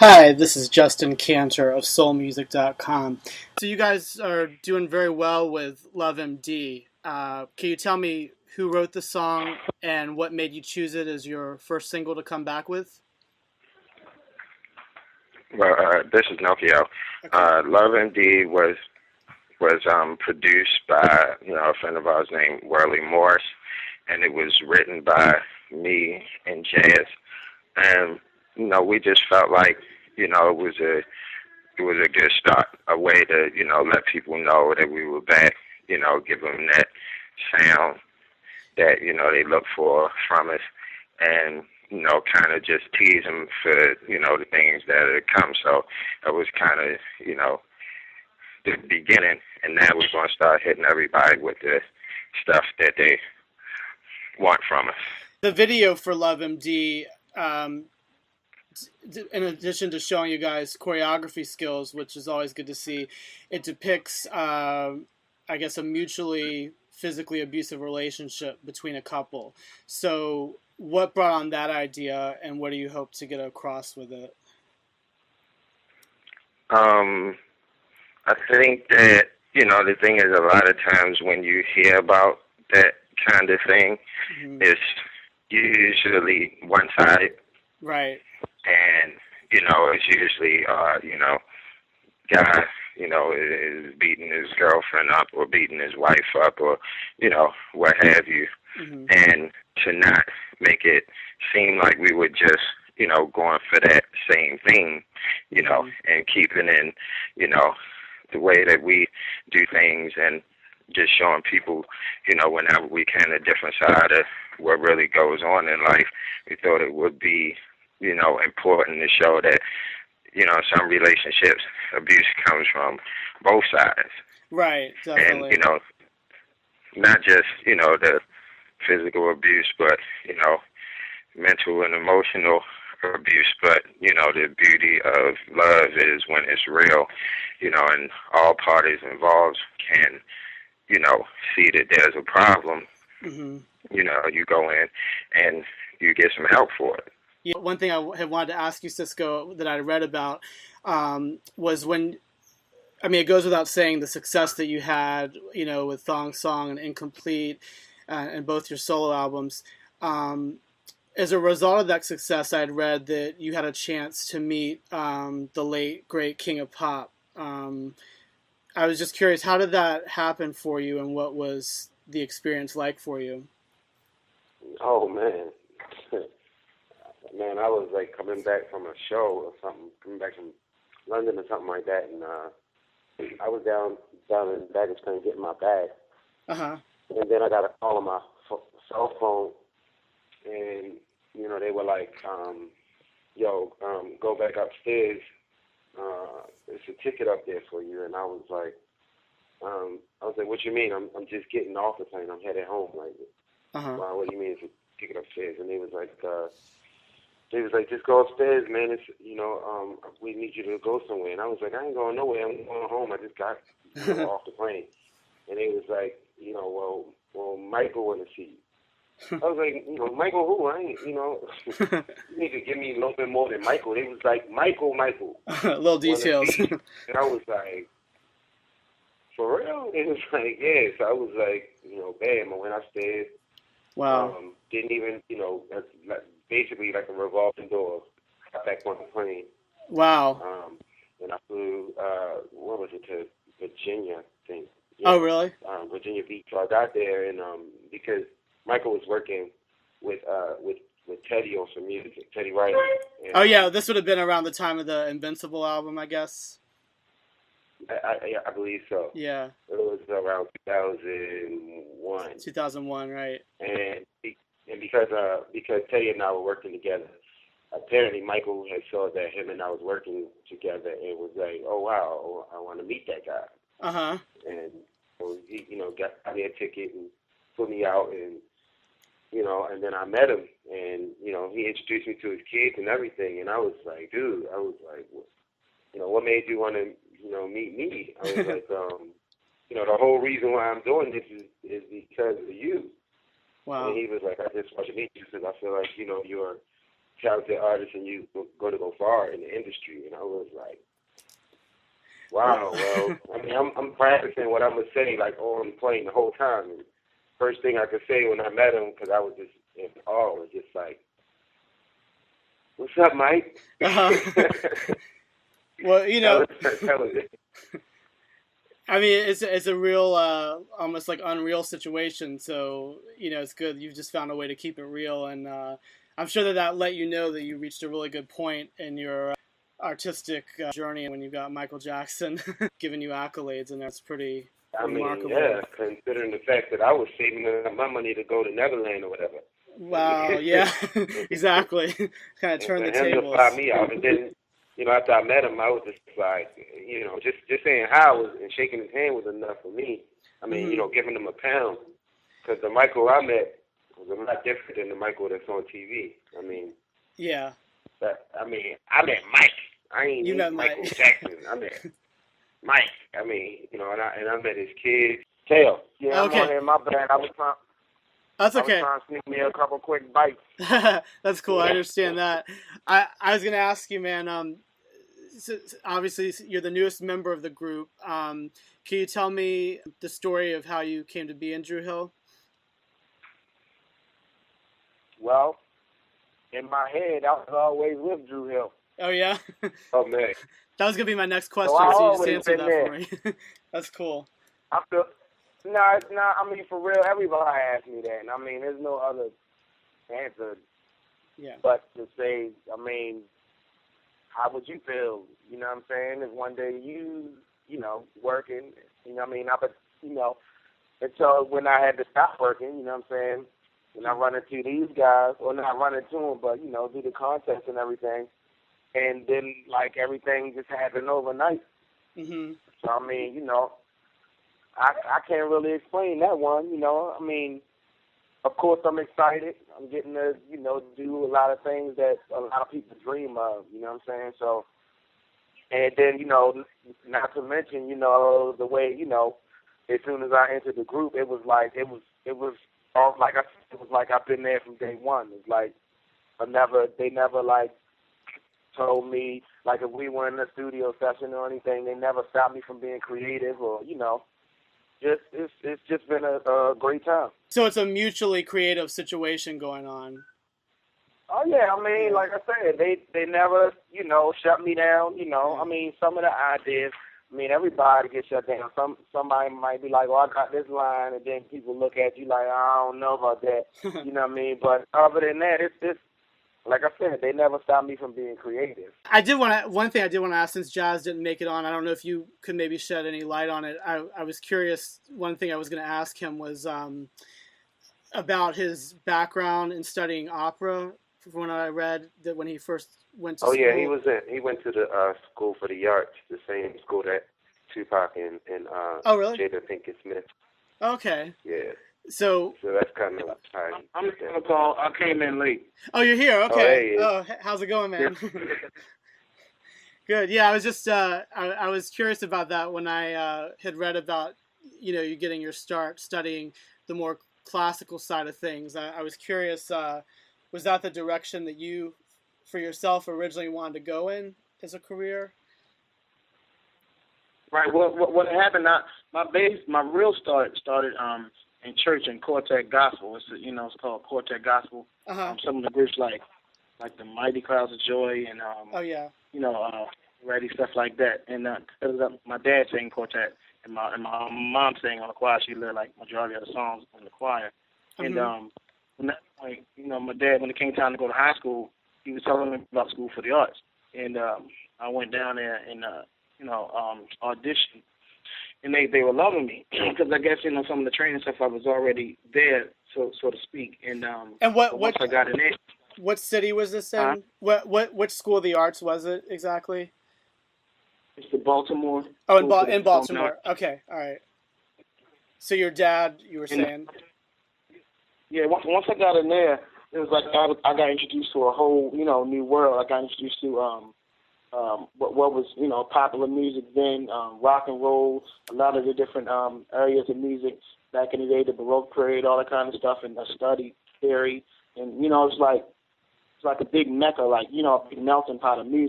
Hi, this is Justin Kantor of SoulMusic.com. So you guys are doing very well with Love MD. Can you tell me who wrote the song and what made you choose it as your first single to come back with? Well, this is Nokio. Okay. Love MD was produced by a friend of ours named Worley Morris, and it was written by me and Jazz. And we just felt like it was a good start, a way to let people know that we were back. Give them that sound that they look for from us, and kind of just tease them for the things that are to come. So it was kind of the beginning, and now we're going to start hitting everybody with the stuff that they want from us. The video for Love MD, in addition to showing you guys choreography skills, which is always good to see, it depicts, I guess, a mutually physically abusive relationship between a couple. So, what brought on that idea, and what do you hope to get across with it? I think that the thing is, a lot of times when you hear about that kind of thing, it's usually one-sided. Right. And, it's usually, guy, is beating his girlfriend up or beating his wife up or, what have you. And to not make it seem like we were just, going for that same thing, and keeping in, the way that we do things and just showing people, whenever we can, a different side of what really goes on in life. We thought it would be important to show that, some relationships, abuse comes from both sides. Right, definitely. And, not just, the physical abuse, but, mental and emotional abuse. But, the beauty of love is when it's real, and all parties involved can, see that there's a problem. You go in and you get some help for it. Yeah, one thing I had wanted to ask you, Sisqo, that I read about was when, I mean, it goes without saying the success that you had, with Thong Song and Incomplete and both your solo albums. As a result of that success, I had read that you had a chance to meet the late, great King of Pop. I was just curious, how did that happen for you, and what was the experience like for you? Oh, man. Man, I was like coming back from a show or something, coming back from London or something like that, and I was down in baggage claim getting my bag, and then I got a call on my cell phone, and they were like, go back upstairs. There's a ticket up there for you, and I was like, what you mean? I'm just getting off the plane. I'm headed home. Like, wow, what do you mean it's a ticket upstairs? And they was like, just go upstairs, man. It's, we need you to go somewhere. And I was like, I ain't going nowhere. I'm going home. I just got off the plane. And they was like, well, Michael want to see you. I was like, Michael who? I ain't, you need to give me a little bit more than Michael. They was like, Michael. Little details. And I was like, for real? It was like, yeah. So I was like, bam. I went upstairs. Wow. Didn't even, that's basically like a revolving door. Got back on the plane. Wow. And I flew, what was it, to Virginia, I think. Yeah, oh, really? Virginia Beach. So I got there, and because Michael was working with Teddy on some music, Teddy Riley. And, oh, yeah, this would have been around the time of the Invincible album, I guess. I believe so. Yeah. It was around 2001. 2001, right. And because Teddy and I were working together, apparently Michael had saw that him and I was working together and was like, oh, wow, I want to meet that guy. And so he, got me a ticket and put me out, and, and then I met him, and, he introduced me to his kids and everything, and I was like, dude, what made you want to, meet me? I was like, the whole reason why I'm doing this is because of you. Wow. And he was like, I just want to meet you because I feel like, you're talented artist and you go far in the industry. And I was like, wow. Well, I mean, I'm practicing what I'm gonna say like on the plane the whole time. And first thing I could say when I met him, because I was just in awe, was just like, "What's up, Mike?" Well, you know, I mean, it's a real, almost like unreal situation. So, you know, it's good. You've just found a way to keep it real. And I'm sure that let you know that you reached a really good point in your artistic journey when you got Michael Jackson giving you accolades. And that's pretty remarkable. Yeah, considering the fact that I was saving my money to go to Neverland or whatever. Wow, yeah, exactly. Kind of turned the tables. To fly me out. And then, you know, after I met him, I was just like, you know, just saying hi and shaking his hand was enough for me. I mean, you know, giving him a pound. Because the Michael I met was a lot different than the Michael that's on TV. I mean, yeah. I met Mike. I ain't met Michael Jackson. I met Mike. I mean, you know, and I met his kids. Tail. Yeah, okay. I'm on here. My bad. That's okay. I was trying to sneak me a couple quick bites. That's cool. I understand that. I was going to ask you, man, so obviously you're the newest member of the group. Can you tell me the story of how you came to be in Dru Hill? Well, in my head, I was always with Dru Hill. Oh, yeah? Oh, man. That was going to be my next question, so you just answered that there. for me. That's cool. I feel... No, it's not. I mean, for real, everybody asked me that. And I mean, there's no other answer but to say, I mean, how would you feel? You know what I'm saying? If one day you know, working, you know what I mean? Until when I had to stop working, you know what I'm saying? When I run into these guys, or not run into them, but, you know, do the contests and everything. And then, like, everything just happened overnight. Mm-hmm. So, I mean, you know, I can't really explain that one, you know. I mean, of course I'm excited. I'm getting to, you know, do a lot of things that a lot of people dream of, you know what I'm saying? So, and then, you know, not to mention, you know, the way, you know, as soon as I entered the group, it was like I've been there from day one. It's like they never like told me, like if we were in a studio session or anything, they never stopped me from being creative or, you know. It's just been a great time. So it's a mutually creative situation going on. Oh yeah, I mean, like I said, they never, you know, shut me down. You know, I mean, some of the ideas. I mean, everybody gets shut down. Somebody might be like, "Oh, I got this line," and then people look at you like, "I don't know about that." You know what I mean? But other than that, it's like I said, they never stopped me from being creative. One thing I did want to ask, since Jazz didn't make it on, I don't know if you could maybe shed any light on it. I was curious. One thing I was going to ask him was about his background in studying opera. From what I read, that when he first went to school. Oh yeah, he went to the School for the Arts, the same school that Tupac and oh really? Jada Pinkett Smith. Okay. Yeah. So that's kind of how I'm just gonna call. I came in late. Oh, you're here. Okay. Oh, hey. How's it going, man? Good. Yeah, I was just I was curious about that when I had read about, you know, you getting your start studying the more classical side of things. I was curious. Was that the direction that you, for yourself, originally wanted to go in as a career? Right. What happened? My real start started in church in Quartet Gospel. It's called Quartet Gospel. Uh-huh. Some of the groups like the Mighty Clouds of Joy and Ready, stuff like that. And my dad sang quartet, and my mom sang on the choir. She led like majority of the songs in the choir. Mm-hmm. And when that point, my dad, when it came time to go to high school, he was telling me about School for the Arts, and I went down there and auditioned. And they were loving me because I guess some of the training stuff I was already there, so to speak. And once I got in there. What city was this in? Which School of the Arts was it exactly? It's the Baltimore. Oh, in Baltimore. Okay, all right. So your dad, you were saying? Yeah, once I got in there, it was like I got introduced to a whole new world. I got introduced to what was popular music then, rock and roll, a lot of the different areas of music back in the day, the Baroque period, all that kind of stuff, and I studied theory, and it's like it's like a big mecca, like, you know, a big melting pot of music.